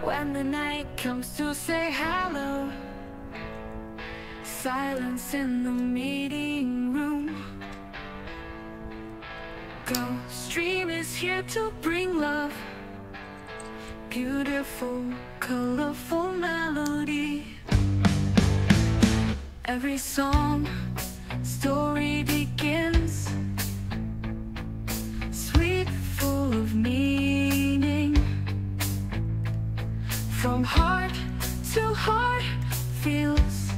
When the night comes to say hello, silence in the meeting room. Ghost Stream is here to bring love, beautiful, colorful melody. Every song, story begins, sweet, full of meaning. From heart to heart feels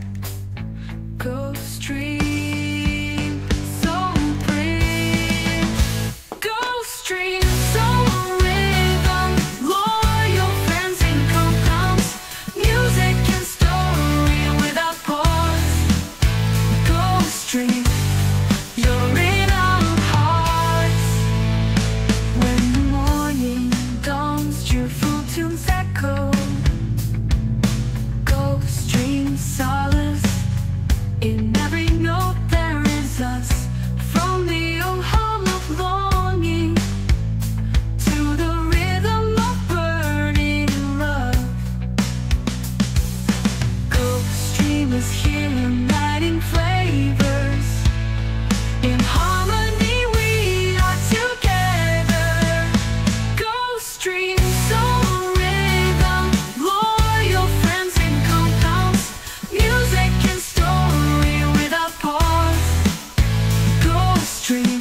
Ghost Stream, so brave. Ghost Stream, soul rhythm, loyal friends in compounds, music and story without pause. Ghost Stream, you're in our hearts. When the morning dawns, cheerful tunes echo. Ghost Stream, solace in every note. There is us, from the old hall of longing to the rhythm of burning love. Ghost Stream is here, uniting flavors. In harmony we are together. Ghost Stream, soul rhythm, loyal friends in compounds, music and story without pause. Ghost Stream,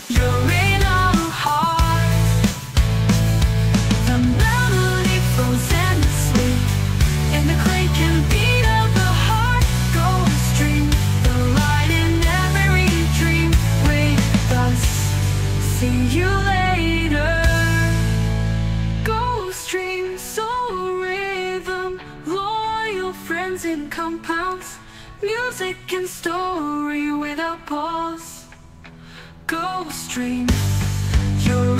you're in our hearts. The melody flows endlessly in the clanking beat of the heart. Ghost Stream, the light in every dream with us. See you later. Ghost Stream, soul rhythm, loyal friends in compounds, music and story without pause. Ghost Stream, you're